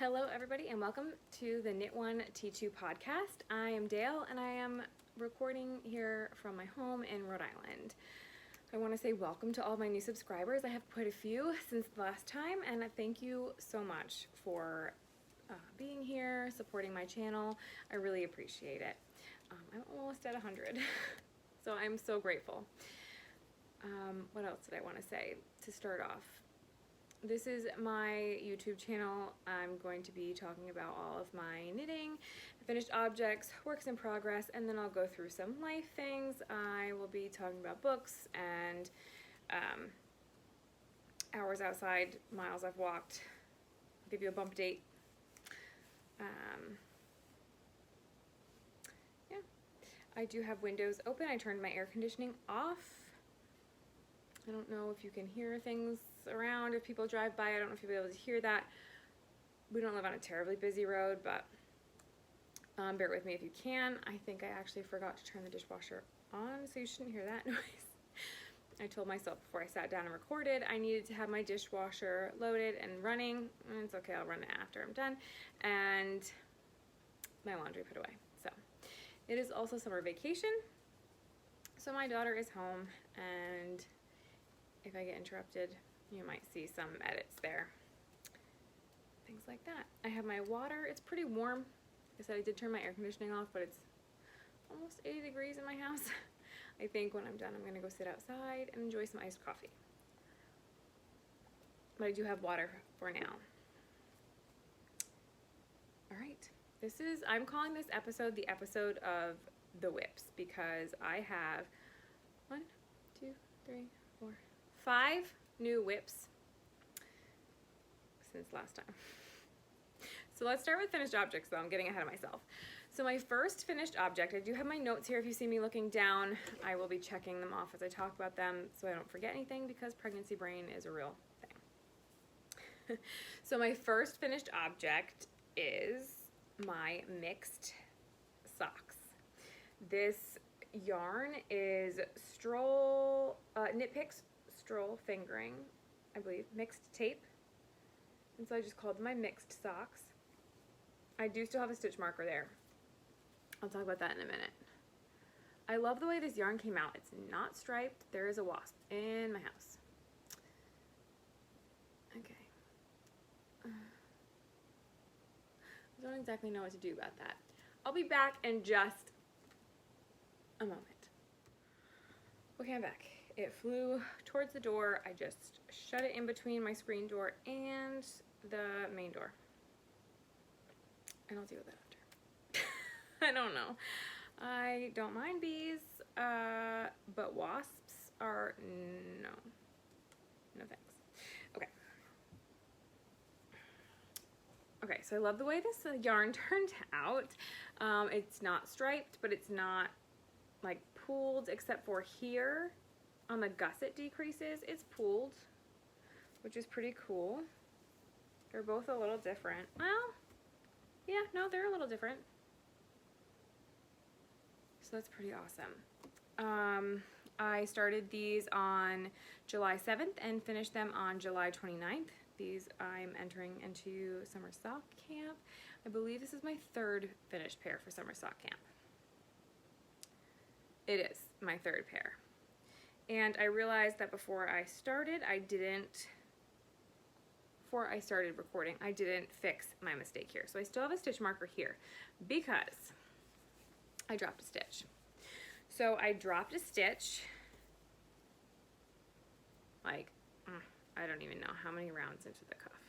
Hello everybody and welcome to the Knit1.Tea2 podcast. I am Dale and I am recording here from my home in Rhode Island. I want to say welcome to all my new subscribers. I have quite a few since the last time, and thank you so much for being here, supporting my channel. I really appreciate it. I'm almost at 100, so I'm so grateful. What else did I want to say to start off? This is my YouTube channel. I'm going to be talking about all of my knitting, finished objects, works in progress, and then I'll go through some life things. I will be talking about books and hours outside, miles I've walked. I'll give you a bump date. Yeah, I do have windows open. I turned my air conditioning off. I don't know if you can hear things around if people drive by. I don't know if you'll be able to hear that. We don't live on a terribly busy road, but bear with me if you can. I think I actually forgot to turn the dishwasher on, so you shouldn't hear that noise. I told myself before I sat down and recorded I needed to have my dishwasher loaded and running. And it's okay, I'll run it after I'm done. And my laundry put away. So it is also summer vacation. So my daughter is home, and if I get interrupted, you might see some edits there. Things like that. I have my water. It's pretty warm. Like I said, I did turn my air conditioning off, but it's almost 80 degrees in my house. I think when I'm done, I'm going to go sit outside and enjoy some iced coffee. But I do have water for now. All right. I'm calling this episode the episode of the WIPS, because I have 5 new WIPS since last time. So let's start with finished objects, though. I'm getting ahead of myself. So my first finished object, I do have my notes here. If you see me looking down, I will be checking them off as I talk about them so I don't forget anything, because pregnancy brain is a real thing. So my first finished object is my mixed socks. This yarn is Knit Picks Stroll Fingering, I believe, mixed tape. And so I just called them my mixed socks. I do still have a stitch marker there. I'll talk about that in a minute. I love the way this yarn came out. It's not striped. There is a wasp in my house. Okay. I don't exactly know what to do about that. I'll be back in just a moment. Okay, I'm back. It flew towards the door. I just shut it in between my screen door and the main door. And I'll deal with that after. I don't know. I don't mind bees, but wasps are no. No thanks. Okay. Okay, so I love the way this yarn turned out. It's not striped, but it's not like pooled, except for here on the gusset decreases. It's pooled, which is pretty cool. They're both a little different. Well, yeah, no, they're a little different. So that's pretty awesome. I started these on July 7th and finished them on July 29th. These I'm entering into summer sock camp. I believe this is my 3rd finished pair for summer sock camp. It is my 3rd pair. And I realized that before I started recording, I didn't fix my mistake here. So I still have a stitch marker here because I dropped a stitch. So I dropped a stitch, like, I don't even know how many rounds into the cuff.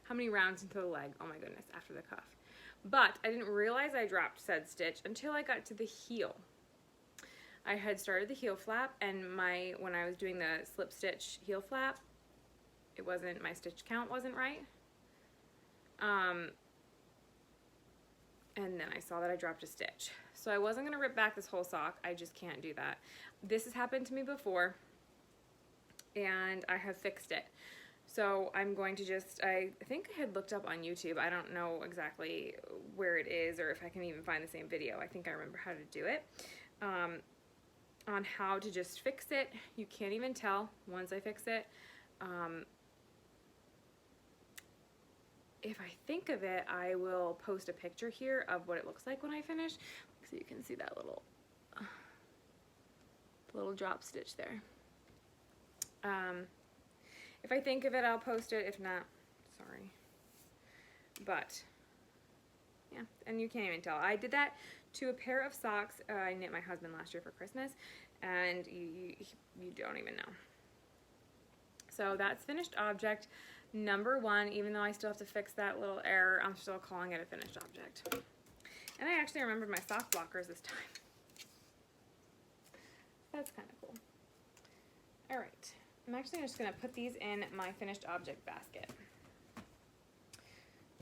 How many rounds into the leg, oh my goodness, after the cuff. But I didn't realize I dropped said stitch until I got to the heel. I had started the heel flap, and when I was doing the slip stitch heel flap, my stitch count wasn't right. And then I saw that I dropped a stitch. So I wasn't gonna rip back this whole sock. I just can't do that. This has happened to me before, and I have fixed it. So I'm going to I think I had looked up on YouTube. I don't know exactly where it is or if I can even find the same video. I think I remember how to do it. On how to just fix it. You can't even tell once I fix it. if I think of it, I will post a picture here of what it looks like when I finish, so you can see that little drop stitch there. If I think of it, I'll post it. If not, sorry. But yeah, and you can't even tell. I did that to a pair of socks I knit my husband last year for Christmas, and you don't even know. So that's finished object number 1. Even though I still have to fix that little error, I'm still calling it a finished object. And I actually remembered my sock blockers this time. That's kind of cool. All right, I'm actually just gonna put these in my finished object basket.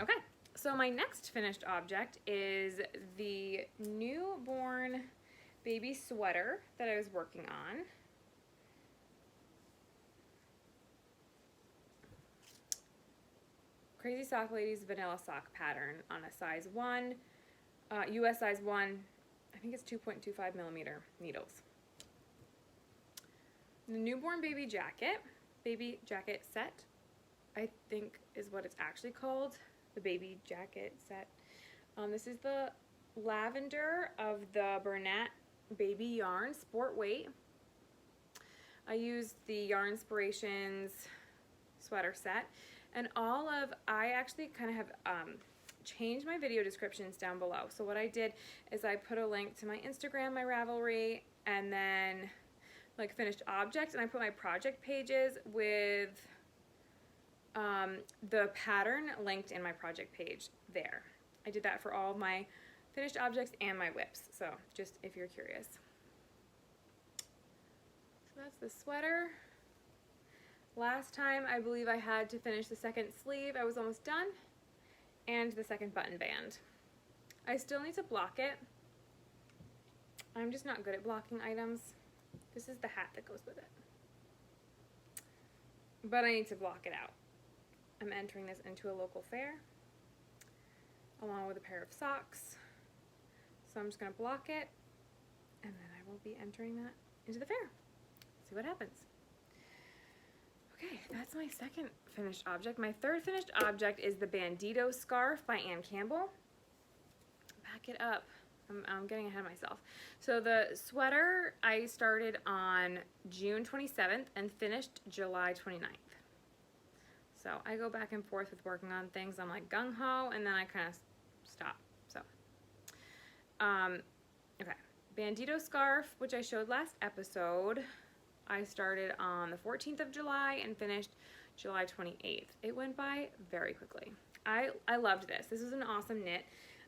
Okay, so my next finished object is the newborn baby sweater that I was working on. Crazy Sock Ladies vanilla sock pattern on a size 1, US size 1, I think it's 2.25 millimeter needles. The newborn baby jacket set, I think is what it's actually called, the baby jacket set. This is the lavender of the Bernat baby yarn, sport weight. I used the Yarn Inspirations sweater set, and I actually kind of have changed my video descriptions down below. So what I did is I put a link to my Instagram, my Ravelry, and then like finished objects, and I put my project pages with the pattern linked in my project page there. I did that for all of my finished objects and my WIPS, so just if you're curious. So that's the sweater. Last time I believe I had to finish the second sleeve. I was almost done, and the second button band. I still need to block it. I'm just not good at blocking items. This is the hat that goes with it. But I need to block it out. I'm entering this into a local fair along with a pair of socks. So I'm just going to block it, and then I will be entering that into the fair. See what happens. Okay, that's my second finished object. My third finished object is the Bandito scarf by Ann Campbell. Back it up. I'm getting ahead of myself. So the sweater I started on June 27th and finished July 29th. So I go back and forth with working on things. I'm like gung-ho, and then I kind of stop. So, okay. Bandito scarf, which I showed last episode, I started on the 14th of July and finished July 28th. It went by very quickly. I loved this. This was an awesome knit.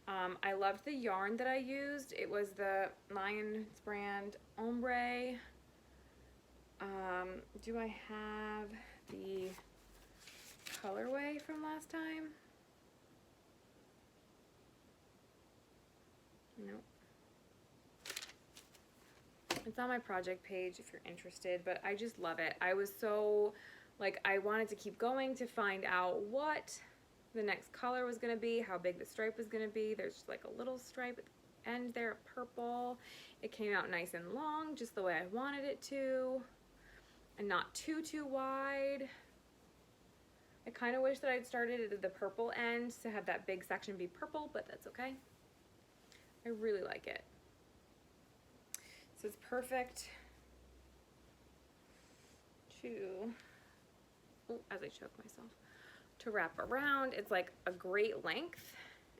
I loved the yarn that I used. It was the Lions brand Ombre. Do I have the colorway from last time? Nope. It's on my project page if you're interested, but I just love it. I was so, like, I wanted to keep going to find out what the next color was going to be, how big the stripe was going to be. There's just like a little stripe at the end there of purple. It came out nice and long, just the way I wanted it to, and not too wide. I kind of wish that I'd started at the purple end to have that big section be purple, but that's okay. I really like it. So it's perfect to, as I choke myself, to wrap around. It's like a great length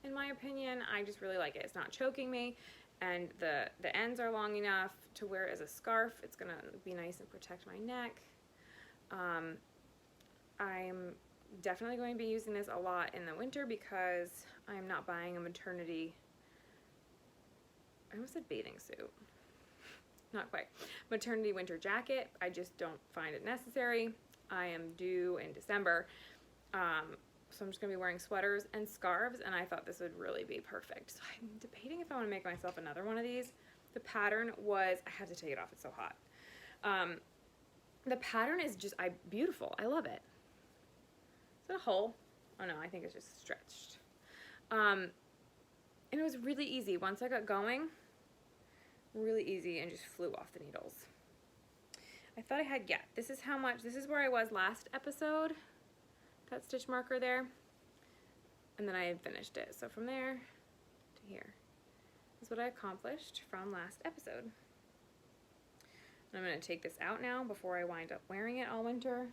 in my opinion. I just really like it. It's not choking me, and the ends are long enough to wear it as a scarf. It's gonna be nice and protect my neck. I'm definitely going to be using this a lot in the winter because I'm not buying a maternity, I almost said bathing suit, not quite, maternity winter jacket. I just don't find it necessary. I am due in December, so I'm just going to be wearing sweaters and scarves, and I thought this would really be perfect. So I'm debating if I want to make myself another one of these. The pattern was, I have to take it off, it's so hot. The pattern is just beautiful. I love it. Is it a hole? Oh no, I think it's just stretched. And it was really easy. Once I got going, really easy, and just flew off the needles. I thought I had, yeah, this is how much, this is where I was last episode. That stitch marker there. and then I had finished it. So from there to here is what I accomplished from last episode. And I'm going to take this out now before I wind up wearing it all winter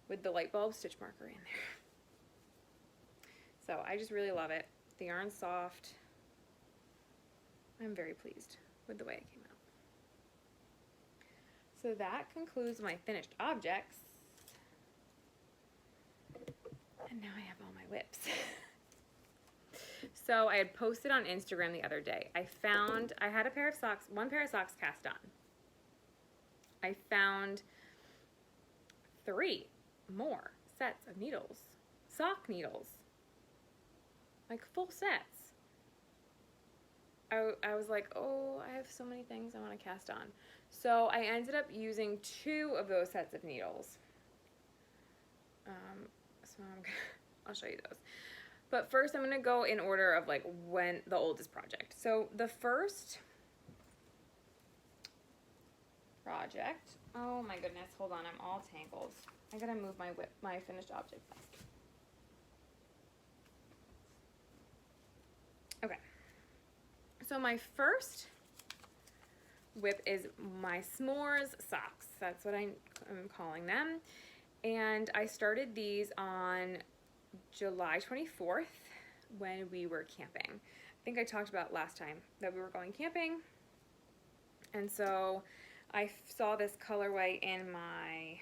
with the light bulb stitch marker in there. So I just really love it. The yarn's soft. I'm very pleased with the way it came out. So that concludes my finished objects. And now I have all my WIPs. So I had posted on Instagram the other day. I had a pair of socks, one pair of socks cast on. I found 3 more sets of needles, sock needles, like full sets. I was like, oh, I have so many things I want to cast on. So I ended up using 2 of those sets of needles. So I'll show you those. But first I'm going to go in order of like when the oldest project. So the first project, oh my goodness, hold on, I'm all tangled. I gotta move my finished object back. Okay. So my first WIP is my s'mores socks. That's what I'm calling them. And I started these on July 24th when we were camping. I think I talked about last time that we were going camping. And so I saw this colorway in my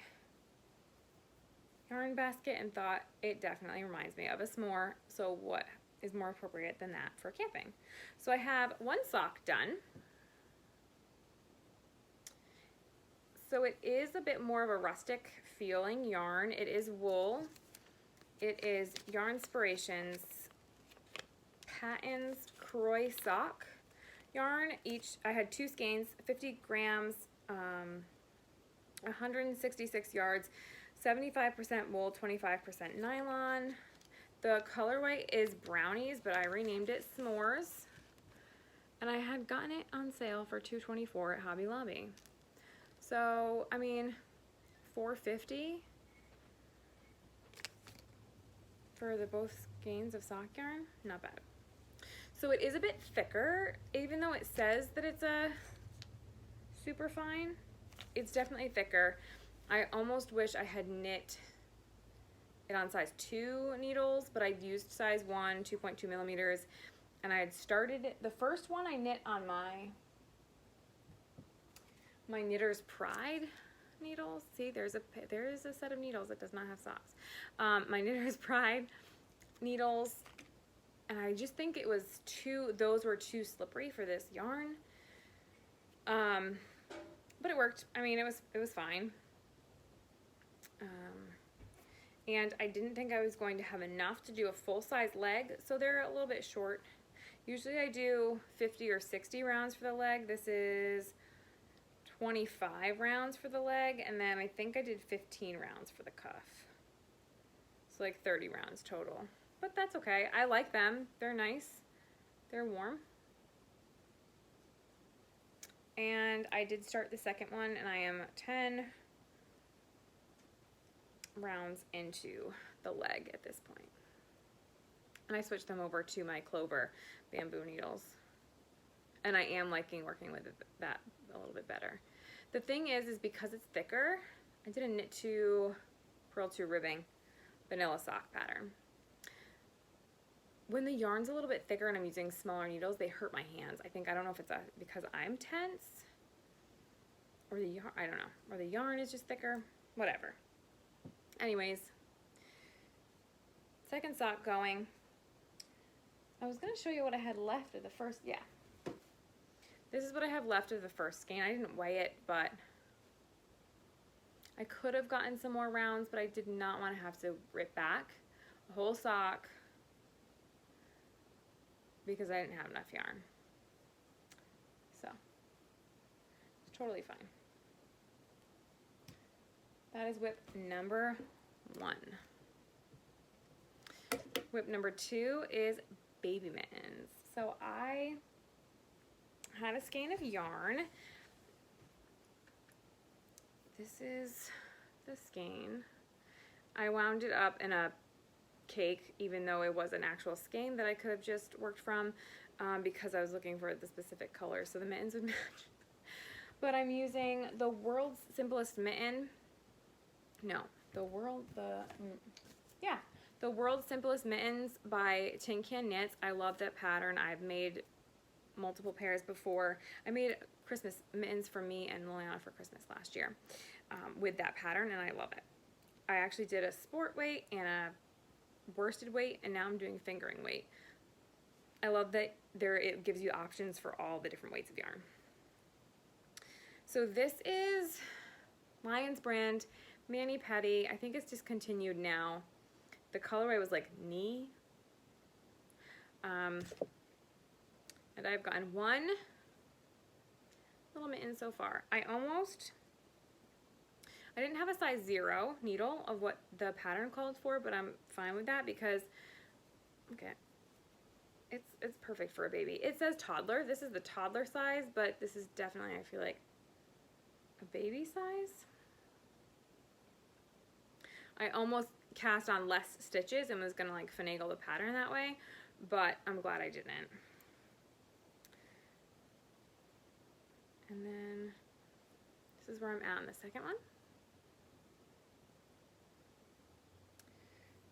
yarn basket and thought it definitely reminds me of a s'more. So what is more appropriate than that for camping? So I have one sock done. So it is a bit more of a rustic feeling yarn. It is wool. It is Yarnspirations Patton's Croy sock yarn. I had 2 skeins, 50 grams, 166 yards, 75% wool, 25% nylon. The colorway is brownies, but I renamed it s'mores. And I had gotten it on sale for $2.24 at Hobby Lobby. So, I mean, $4.50 for the both skeins of sock yarn, not bad. So it is a bit thicker, even though it says that it's a super fine, it's definitely thicker. I almost wish I had knit it on size 2 needles, but I used size 1, 2.2 millimeters, and I had started, the first one I knit on my Knitter's Pride needles. See, there is a set of needles that does not have socks. My Knitter's Pride needles, and I just think it was those were too slippery for this yarn. But it worked. I mean, it was fine. And I didn't think I was going to have enough to do a full-size leg, so they're a little bit short. Usually I do 50 or 60 rounds for the leg. This is 25 rounds for the leg, and then I think I did 15 rounds for the cuff. So like 30 rounds total. But that's okay. I like them. They're nice. They're warm. And I did start the second one, and I am 10 rounds into the leg at this point. And I switched them over to my Clover bamboo needles. And I am liking working with that a little bit better. The thing is because it's thicker, I did a Knit2 Purl 2 ribbing vanilla sock pattern. When the yarn's a little bit thicker and I'm using smaller needles, they hurt my hands. I don't know if it's because I'm tense, or the yarn, I don't know, or the yarn is just thicker, whatever. Anyways, second sock going. I was going to show you what I had left of the first, yeah. This is what I have left of the first skein. I didn't weigh it, but I could have gotten some more rounds, but I did not want to have to rip back a whole sock because I didn't have enough yarn. So, it's totally fine. That is WIP number 1. WIP number 2 is baby mittens. So I had a skein of yarn. This is the skein. I wound it up in a cake, even though it was an actual skein that I could have just worked from, because I was looking for the specific color so the mittens would match. But I'm using the world's simplest mitten. No, the world's simplest mittens by Tin Can Knits. I love that pattern. I've made multiple pairs before. I made Christmas mittens for me and Liliana for Christmas last year with that pattern, and I love it. I actually did a sport weight and a worsted weight, and now I'm doing fingering weight. I love that it gives you options for all the different weights of yarn. So this is Lion's brand Mani Petty. I think it's discontinued now. The colorway was like knee. And I've gotten one little mitten so far. I didn't have a size 0 needle of what the pattern called for, but I'm fine with that because, okay, it's perfect for a baby. It says toddler. This is the toddler size, but this is definitely, I feel like, a baby size. I almost cast on less stitches and was gonna like finagle the pattern that way, but I'm glad I didn't. And then this is where I'm at on the second one.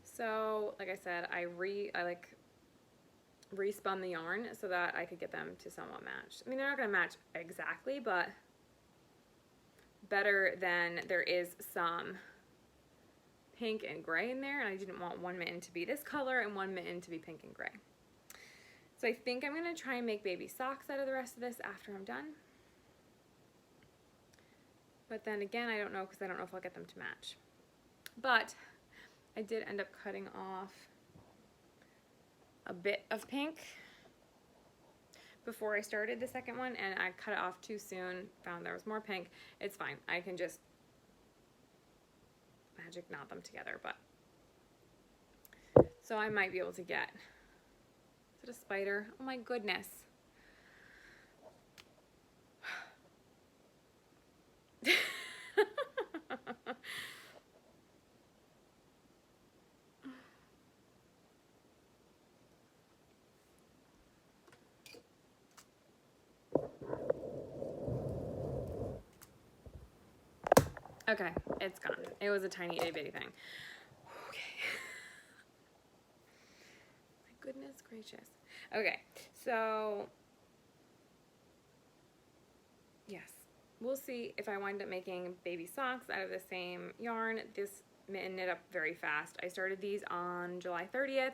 So, like I said, I respun the yarn so that I could get them to somewhat match. I mean, they're not gonna match exactly, but better than there is some pink and gray in there, and I didn't want one mitten to be this color and one mitten to be pink and gray. So I think I'm gonna try and make baby socks out of the rest of this after I'm done. But then again, I don't know, because I don't know if I'll get them to match. But I did end up cutting off a bit of pink before I started the second one, and I cut it off too soon, found there was more pink. It's fine. I can just magic knot them together, but so I might be able to get, is it a spider? Oh my goodness. Okay, it's gone. It was a tiny itty bitty thing. Okay. My goodness gracious. Okay, so yes, we'll see if I wind up making baby socks out of the same yarn. This mitten knit up very fast. I started these on July 30th,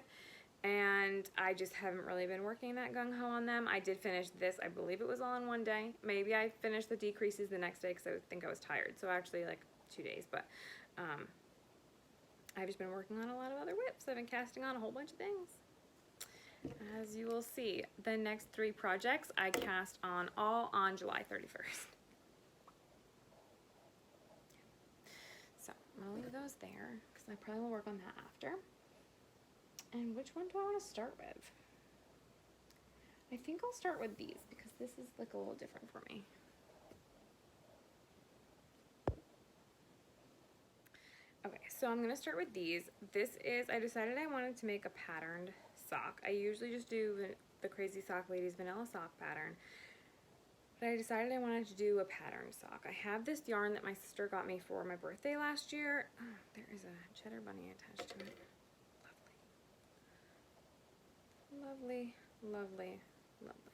and I just haven't really been working that gung-ho on them. I did finish this, I believe it was all in one day. Maybe I finished the decreases the next day because I think I was tired. So actually like 2 days, but I've just been working on a lot of other WIPs. I've been casting on a whole bunch of things. As you will see, the next 3 projects I cast on all on July 31st. So I'm gonna leave those there because I probably will work on that after. And which one do I want to start with? I think I'll start with these because this is like a little different for me. Okay, so I'm going to start with these. This is, I decided I wanted to make a patterned sock. I usually just do the Crazy Sock Ladies vanilla sock pattern. But I decided I wanted to do a patterned sock. I have this yarn that my sister got me for my birthday last year. Oh, there is a cheddar bunny attached to it. Lovely, lovely, lovely.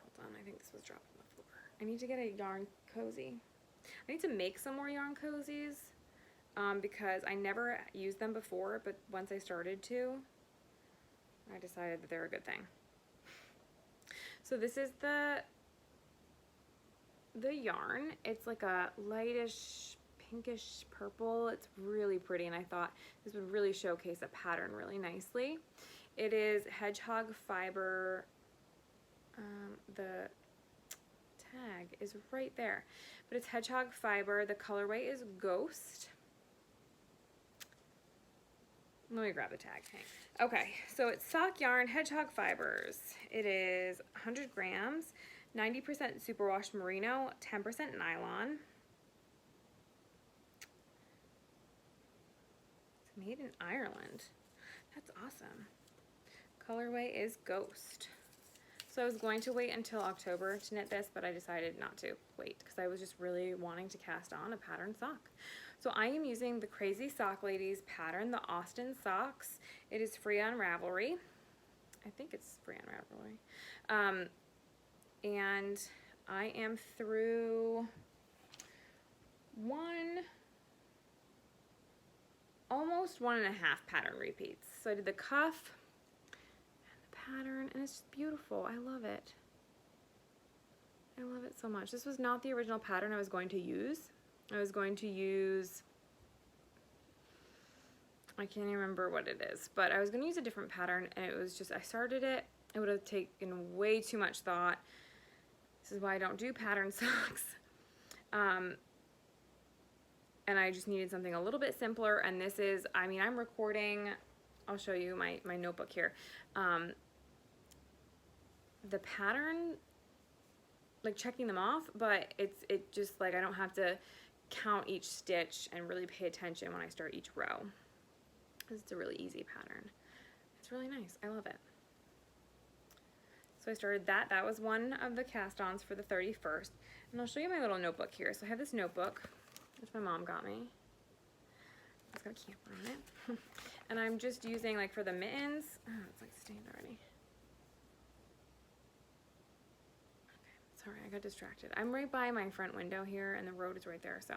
Hold on, I think this was dropped on the floor. I need to get a yarn cozy. I need to make some more yarn cozies because I never used them before, but once I started to, I decided that they're a good thing. So this is the yarn. It's like a lightish pinkish purple. It's really pretty, and I thought this would really showcase a pattern really nicely. It is hedgehog fiber. The tag is right there, but it's hedgehog fiber. The colorway is Ghost. Let me grab the tag. Hang. Okay, so it's sock yarn, hedgehog fibers. It is 100 grams, 90% superwash merino, 10% nylon. Made in Ireland. That's awesome. Colorway is Ghost. So I was going to wait until October to knit this, but I decided not to wait because I was just really wanting to cast on a patterned sock. So I am using the Crazy Sock Ladies pattern, the Austin socks. It is free on Ravelry. I think it's free on Ravelry. And I am through almost 1.5 pattern repeats. So I did the cuff and the pattern, and it's just beautiful. I love it. I love it so much. This was not the original pattern I was going to use. I was going to use, I can't even remember what it is, but I was going to use a different pattern, and it was just, I started it. It would have taken way too much thought. This is why I don't do pattern socks. And I just needed something a little bit simpler, and this is, I mean, I'm recording, I'll show you my notebook here. The pattern, like checking them off, but it just like, I don't have to count each stitch and really pay attention when I start each row. It's a really easy pattern. It's really nice. I love it. So I started that. That was one of the cast-ons for the 31st. And I'll show you my little notebook here. So I have this notebook, which my mom got me. It's got a camper on it. And I'm just using, like, for the mittens. Oh, it's like stained already. Okay, sorry, I got distracted. I'm right by my front window here, and the road is right there. So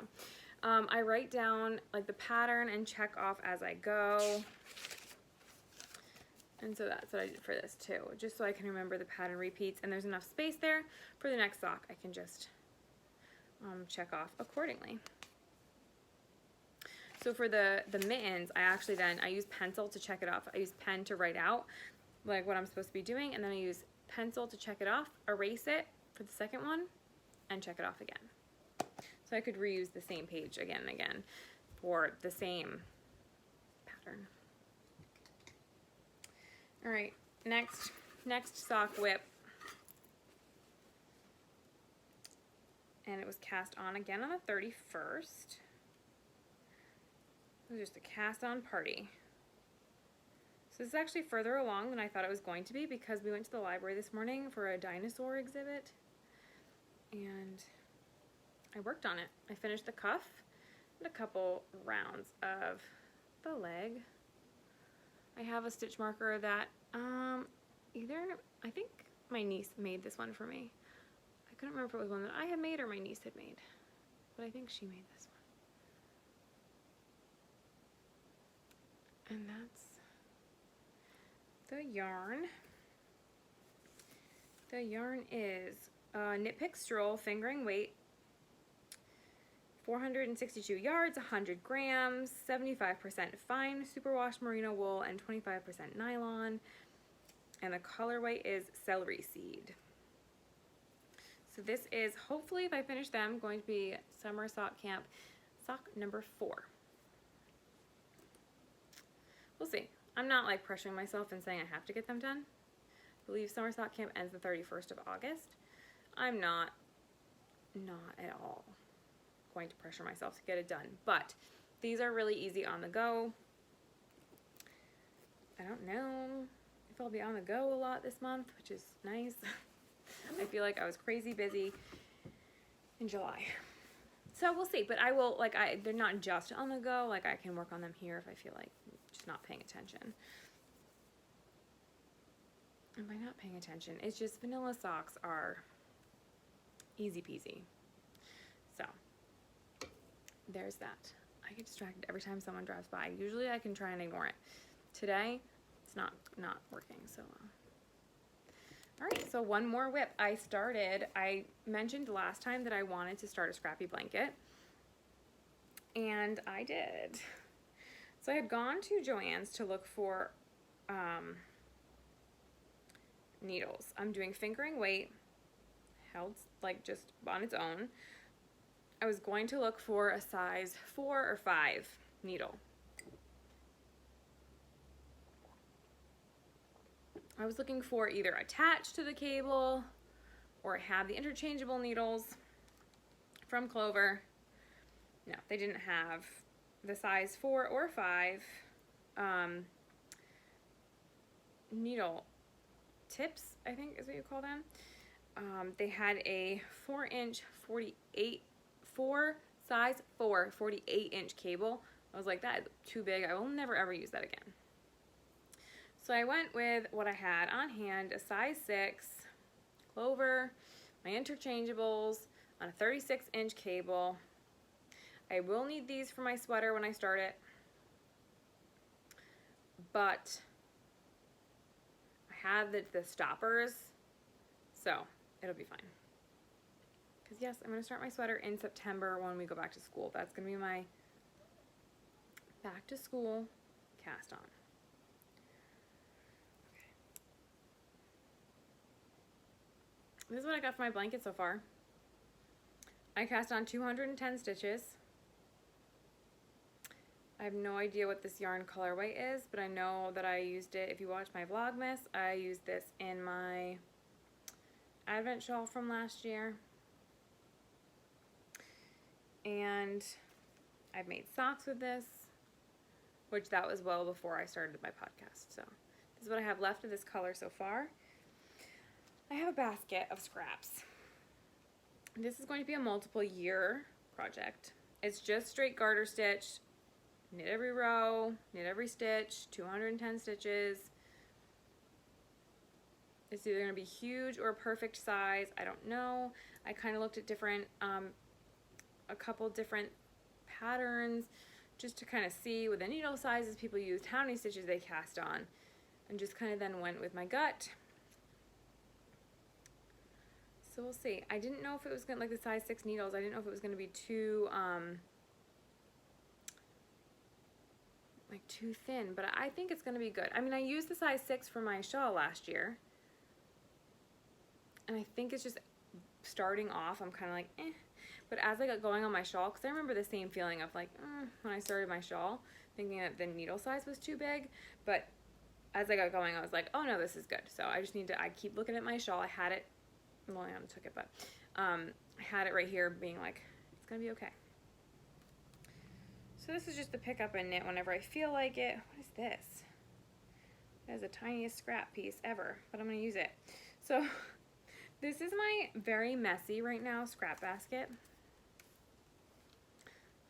I write down, like, the pattern and check off as I go. And so that's what I did for this too, just so I can remember the pattern repeats, and there's enough space there for the next sock. I can just check off accordingly. So for the mittens, I use pencil to check it off. I use pen to write out like what I'm supposed to be doing, and then I use pencil to check it off, erase it for the second one, and check it off again. So I could reuse the same page again and again for the same pattern. All right, next sock whip. And it was cast on again on the 31st. It was just a cast on party. So this is actually further along than I thought it was going to be because we went to the library this morning for a dinosaur exhibit. And I worked on it. I finished the cuff and a couple rounds of the leg. I have a stitch marker that I think my niece made this one for me. I couldn't remember if it was one that I had made or my niece had made, but I think she made this one. And that's the yarn. The yarn is Knit Pick Stroll fingering weight, 462 yards, 100 grams, 75% fine superwash merino wool, and 25% nylon. And the colorway is Celery Seed. So this is, hopefully if I finish them, going to be Summer Sock Camp sock number 4. We'll see. I'm not like pressuring myself and saying I have to get them done. I believe Summer Sock Camp ends the 31st of August. I'm not at all going to pressure myself to get it done, but these are really easy on the go. I don't know if I'll be on the go a lot this month, which is nice. I feel like I was crazy busy in July, so we'll see. But I will, like, they're not just on the go. Like, I can work on them here if I feel like just not paying attention. And by not paying attention, it's just vanilla socks are easy peasy. So there's that. I get distracted every time someone drives by. Usually I can try and ignore it. Today, it's not working, so. All right, so one more whip. I mentioned last time that I wanted to start a scrappy blanket, and I did. So I had gone to Joann's to look for needles. I'm doing fingering weight, held like just on its own. I was going to look for a size 4 or 5 needle. I was looking for either attached to the cable or have the interchangeable needles from Clover. No, they didn't have the size 4 or 5 needle tips, I think is what you call them. They had a 4-inch 48-inch cable. I was like, that is too big. I will never ever use that again. So I went with what I had on hand, a size 6 clover, my interchangeables on a 36-inch cable. I will need these for my sweater when I start it, but I have the stoppers, so it'll be fine. Because yes, I'm going to start my sweater in September when we go back to school. That's going to be my back to school cast on. Okay. This is what I got for my blanket so far. I cast on 210 stitches. I have no idea what this yarn colorway is, but I know that I used it. If you watch my Vlogmas, I used this in my Advent shawl from last year. And I've made socks with this, which that was well before I started my podcast. So this is what I have left of this color so far. I have a basket of scraps. This is going to be a multiple year project. It's just straight garter stitch. Knit every row, knit every stitch, 210 stitches. It's either going to be huge or a perfect size. I don't know. I kind of looked at different, a couple different patterns just to kind of see with the needle sizes people used, how many stitches they cast on, and just kind of then went with my gut. So we'll see. I didn't know if it was going to, like the size 6 needles, I didn't know if it was going to be too, like too thin, but I think it's going to be good. I mean, I used the size 6 for my shawl last year, and I think it's just starting off, I'm kind of like, eh. But as I got going on my shawl, because I remember the same feeling of like, when I started my shawl, thinking that the needle size was too big, but as I got going, I was like, oh no, this is good. So I just need to, I keep looking at my shawl. I had it, well, I took it, but I had it right here being like, it's going to be okay. So this is just the pick up and knit whenever I feel like it. What is this? That is the tiniest scrap piece ever, but I'm going to use it. So this is my very messy right now scrap basket.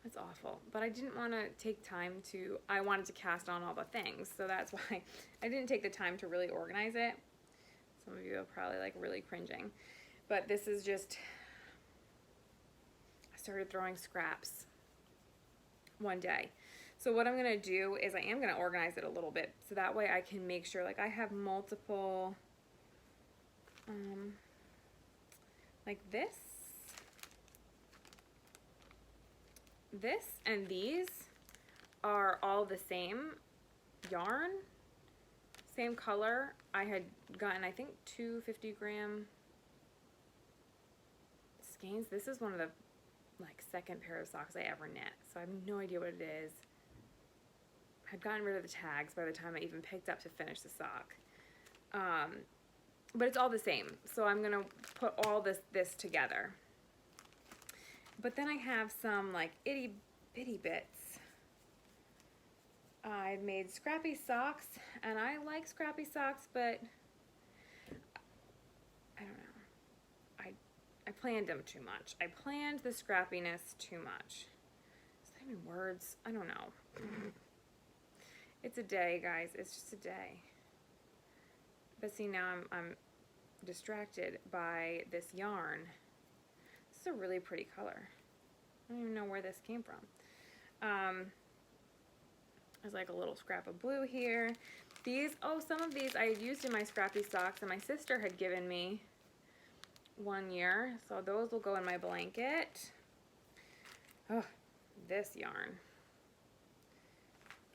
That's awful, but I didn't want to take time to, I wanted to cast on all the things, so that's why I didn't take the time to really organize it. Some of you are probably like really cringing, but this is just, I started throwing scraps one day. So what I'm going to do is I am going to organize it a little bit, so that way I can make sure, like I have multiple, like this and these are all the same yarn, same color. I had gotten, I think, 2 50-gram skeins. This is one of the like second pair of socks I ever knit, so I have no idea what it is. I had gotten rid of the tags by the time I even picked up to finish the sock. But it's all the same, so I'm gonna put all this together. But then I have some like itty bitty bits. I made scrappy socks, and I like scrappy socks, but I don't know. I planned them too much. I planned the scrappiness too much. Is that even words? I don't know. It's a day, guys. It's just a day. But see, now I'm distracted by this yarn. This is a really pretty color. I don't even know where this came from. There's like a little scrap of blue here. These, oh, some of these I had used in my scrappy socks, and my sister had given me one year, so those will go in my blanket. Oh, this yarn.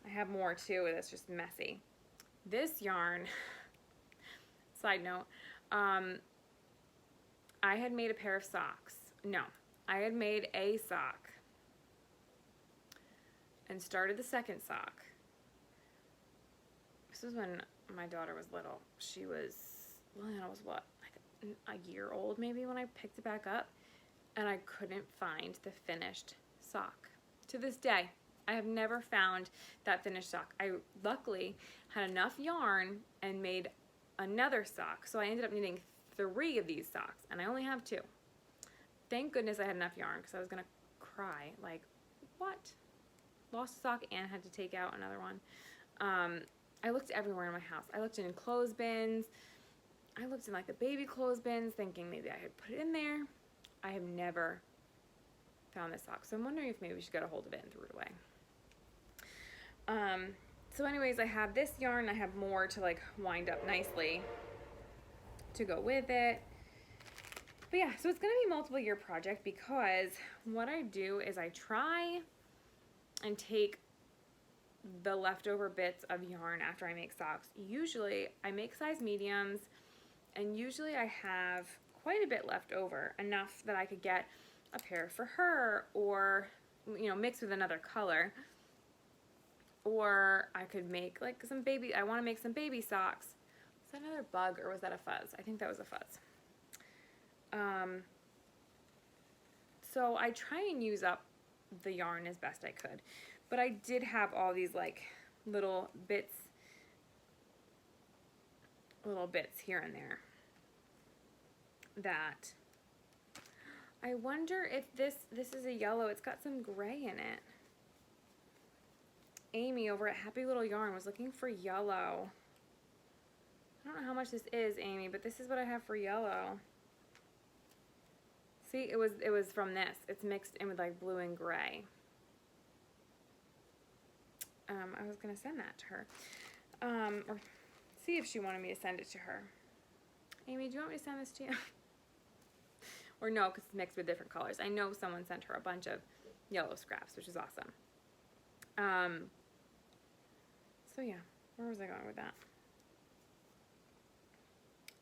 I have more too, that's just messy. This yarn, side note, I had made a pair of socks. No, I had made a sock and started the second sock. This was when my daughter was little. She was, Liliana was what, like a year old maybe when I picked it back up, and I couldn't find the finished sock to this day. I have never found that finished sock. I luckily had enough yarn and made another sock, so I ended up needing 3 of these socks, and I only have 2. Thank goodness I had enough yarn, because I was gonna cry, like, what? Lost a sock and had to take out another one. I looked everywhere in my house. I looked in clothes bins. I looked in like the baby clothes bins, thinking maybe I had put it in there. I have never found this sock, so I'm wondering if maybe we should get a hold of it and throw it away. So anyways, I have this yarn. I have more to like wind up nicely to go with it. But yeah, so it's gonna be a multiple year project, because what I do is I try and take the leftover bits of yarn after I make socks. Usually I make size mediums, and usually I have quite a bit left over, enough that I could get a pair for her, or, you know, mix with another color. Or I could make like some baby, I want to make some baby socks. Was that another bug, or was that a fuzz? I think that was a fuzz. So I try and use up the yarn as best I could. But I did have all these like little bits here and there that I wonder if this is a yellow. It's got some gray in it. Amy over at Happy Little Yarn was looking for yellow. I don't know how much this is, Amy, but this is what I have for yellow. See, it was from this. It's mixed in with like blue and gray. I was gonna send that to her, or see if she wanted me to send it to her. Amy, do you want me to send this to you? Or no, because it's mixed with different colors. I know someone sent her a bunch of yellow scraps, which is awesome. So yeah, where was I going with that?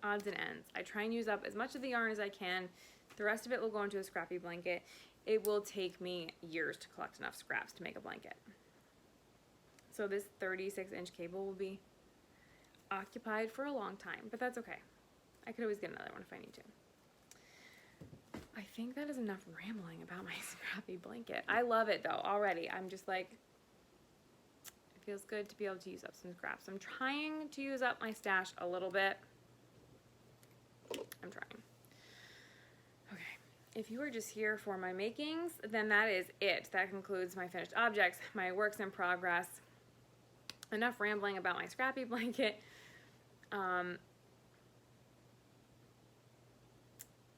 Odds and ends. I try and use up as much of the yarn as I can. The rest of it will go into a scrappy blanket. It will take me years to collect enough scraps to make a blanket. So this 36-inch cable will be occupied for a long time, but that's okay. I could always get another one if I need to. I think that is enough rambling about my scrappy blanket. I love it though already. I'm just like, it feels good to be able to use up some scraps. I'm trying to use up my stash a little bit. I'm trying. Okay, if you are just here for my makings, then that is it. That concludes my finished objects, my works in progress. Enough rambling about my scrappy blanket.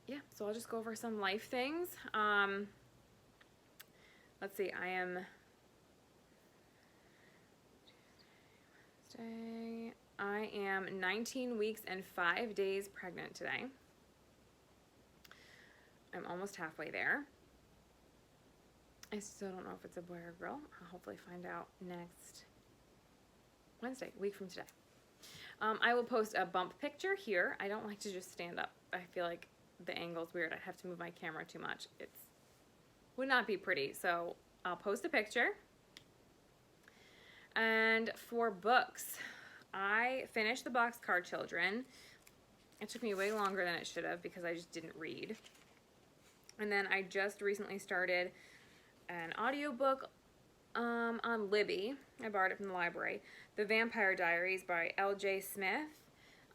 Yeah, so I'll just go over some life things. Let's see, I am 19 weeks and 5 days pregnant today. I'm almost halfway there. I still don't know if it's a boy or a girl. I'll hopefully find out next Wednesday, a week from today. I will post a bump picture here. I don't like to just stand up. I feel like the angle's weird. I'd have to move my camera too much. Would not be pretty. So I'll post a picture. And for books, I finished the Boxcar Children. It took me way longer than it should have because I just didn't read. And then I just recently started an audiobook on Libby. I borrowed it from the library. The Vampire Diaries by L.J. Smith.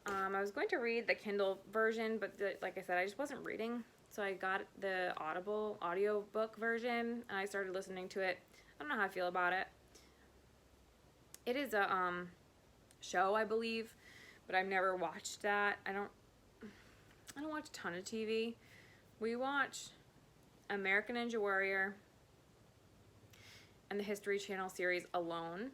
I was going to read the Kindle version, but like I said, I just wasn't reading. So I got the Audible audiobook version, and I started listening to it. I don't know how I feel about it. It is a show, I believe, but I've never watched that. I don't watch a ton of TV. We watch American Ninja Warrior and the History Channel series Alone,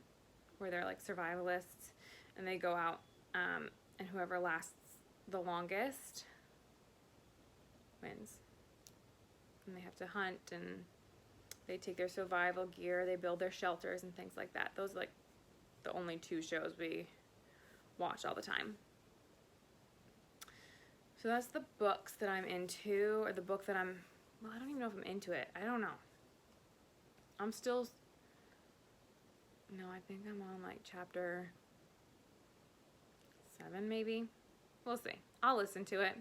where they're like survivalists and they go out and whoever lasts the longest wins. And they have to hunt, and they take their survival gear, they build their shelters and things like that. Those are like the only 2 shows we watch all the time. So that's the books that I'm into, or the book that well, I don't even know if I'm into it. I don't know. No, I think I'm on like chapter 7 maybe. We'll see. I'll listen to it.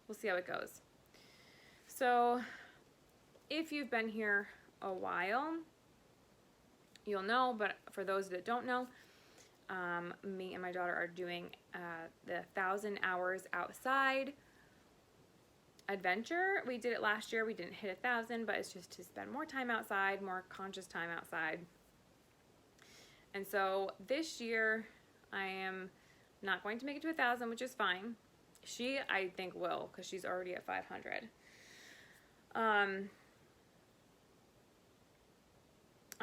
We'll see how it goes. So if you've been here a while, you'll know, but for those that don't know, me and my daughter are doing the 1,000 hours outside adventure. We did it last year. We didn't hit 1,000, but it's just to spend more time outside, more conscious time outside. And so this year I am not going to make it to 1,000, which is fine. She, I think, will, because she's already at 500.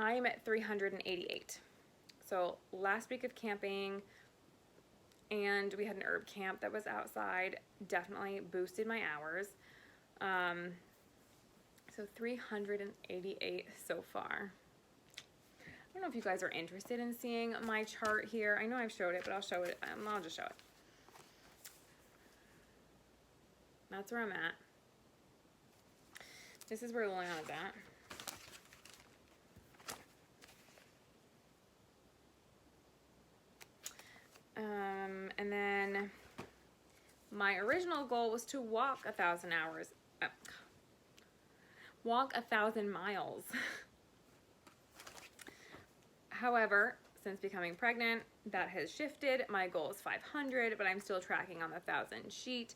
I am at 388. So last week of camping, and we had an herb camp that was outside, definitely boosted my hours. So 388 so far. I don't know if you guys are interested in seeing my chart here. I know I've showed it, but I'll show it. I'll just show it. That's where I'm at. This is where Liliana's at. And then my original goal was to walk 1,000 hours. Walk 1,000 miles. However, since becoming pregnant, that has shifted. My goal is 500, but I'm still tracking on the 1,000 sheet.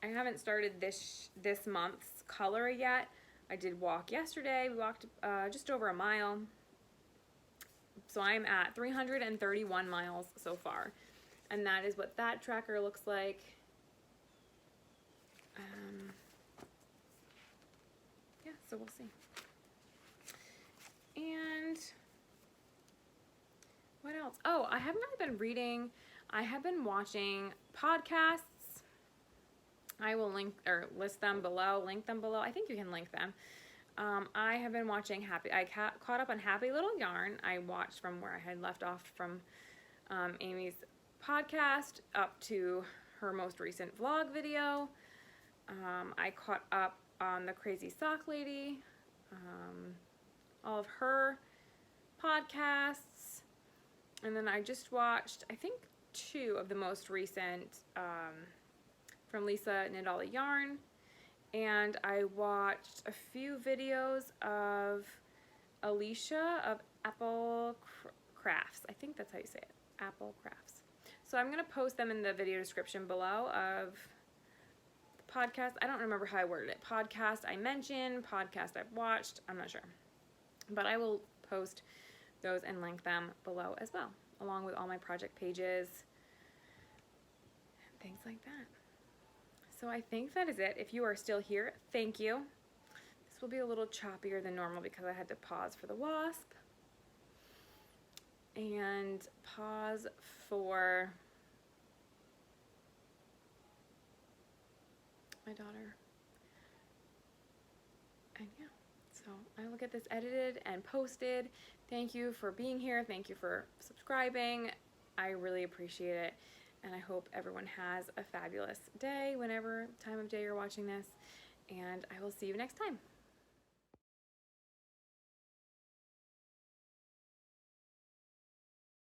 I haven't started this month's color yet. I did walk yesterday. We walked just over a mile. So I'm at 331 miles so far. And that is what that tracker looks like. Yeah, so we'll see. And what else? Oh, I haven't really been reading. I have been watching podcasts. I will link or list them below, link them below. I think you can link them. I have been watching I caught up on Happy Little Yarn. I watched from where I had left off from Amy's podcast up to her most recent vlog video. I caught up on the Crazy Sock Lady, all of her podcasts. And then I just watched, I think, 2 of the most recent from Lisa Knit All the Yarn. And I watched a few videos of Alicia of Apple Crafts. I think that's how you say it, Apple Crafts. So I'm going to post them in the video description below of the podcast. I don't remember how I worded it. Podcast I mentioned, podcast I've watched. I'm not sure. But I will post those and link them below as well, along with all my project pages and things like that. So I think that is it. If you are still here, thank you. This will be a little choppier than normal because I had to pause for the Wasp and pause for my daughter. And yeah, so I will get this edited and posted. Thank you for being here. Thank you for subscribing. I really appreciate it. And I hope everyone has a fabulous day, whenever time of day you're watching this. And I will see you next time.